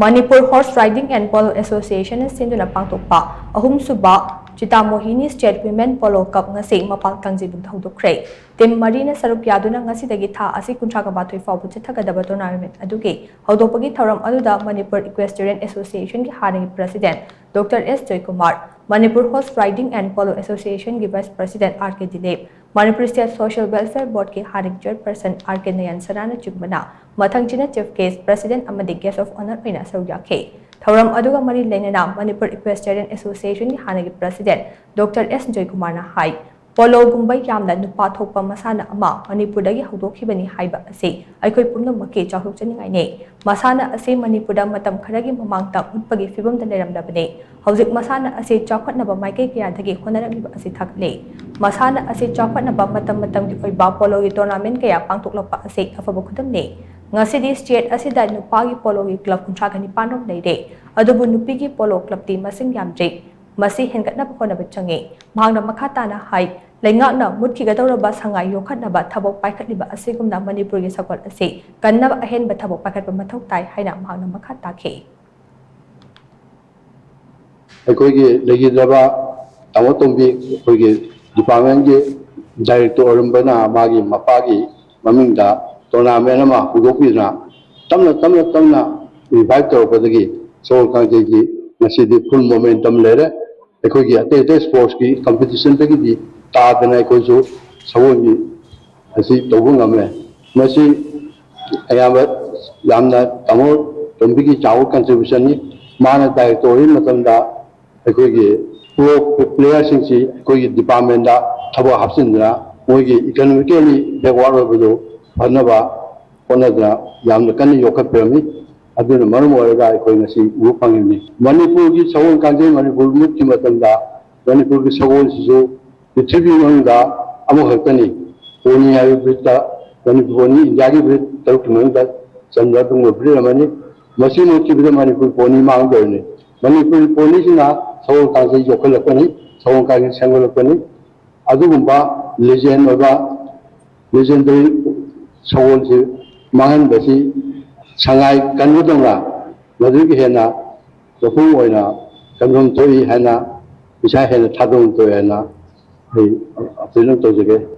Manipur Horse Riding and Polo Association is shinduna pangthokpa Suba Chittamohini State Women Polo Cup Ngasi Mapal Kangjeibung Da Houdokkhre Team Marina Saruk Yaduna Ngasi Dagi Tha Asi Kuntraga Bathui Fawbu Chithagadaba tournament adugi Houdokpagi Thoram aduda Manipur Equestrian Association ki Hanagi President Dr. S. Joykumar Manipur Horse Riding and Polo Association ki Vice President R.K. Dilip Manipur State Social Welfare Board ki Haring Chairperson R.K. Nayan Sarana Chugmana Mathangchina Chief Case President amadi Guest of Honor Oina Saruyakhe Thoram aduga mari lenana Manipur Equestrian Association ki Hanagi President Dr. S. Joykumar na hai Polo gumbai yamna nupa thokpa masana ama Manipur dagi haudokhibani haiba ase aikoi pumnamakki chawhuk chaningai ne masana ase Manipur da matam kharagi mamangta utpagi fibam da leramdabane hauzik masana ase chawkhatnaba maikai kya dagi honaragiba ase thakle masana ase chawkhatnaba matam gi oiba polo gi tournament kaya pangthoklapa ase afaba khudam ne ngasidi state asida nupagi polo gi club kunthagani panom leide adubu nupigi polo club ti masing yamje masi hengatnaba honaba change mahangna makhatana hai Laingakna mutkigadawraba sangai yokhatnaba thabok paikhatliba asigumna Manipur gi sakol ase kannaba ahenba thabok paikhatba mathau tai haina mahangna makha takhe Aikoigi legidraba TOMTV aikoigi department gi director orambana magi mapagi mamingda tournament ama hudokpina tamna revive tawpadagi so Kangjeibung ngasidi full momentum lere aikoigi ate sports ki competition tagi Tadana Kozo, Sawoni, as it Togungame, Messi, Ayama, Yamna, Tamo, Tombiki Chow contribution, Mana Directory, Matanda, Akogi, players in the Kogi department, Tabo Hapsindra, Mogi, economically, the water below, Panava, Ponada, Yamnakani Yoka Permit, I don't know Marmora, going to see Wupang. Manipur is Sawon Kangjeibung, Manipur, Mutimatanda, Manipur is Sawon. The tribune da Amohakani, Pony Ibita, Maniponi, Yagi Brit, Turkman, Sandatung of Brimani, Masimo Tibida Manipur Pony Mount Bernie, Manipur Polisina, Soul Kansi Yokalapani, Soul Kansi Sangolapani, Adumba, legend of legendary Soul Mahan Basi, Sangai Kanudanga, Madrik Hena, the Pumoina, Kanum Toi Hena, which I had a Tadum Toyana. Hey, I don't know.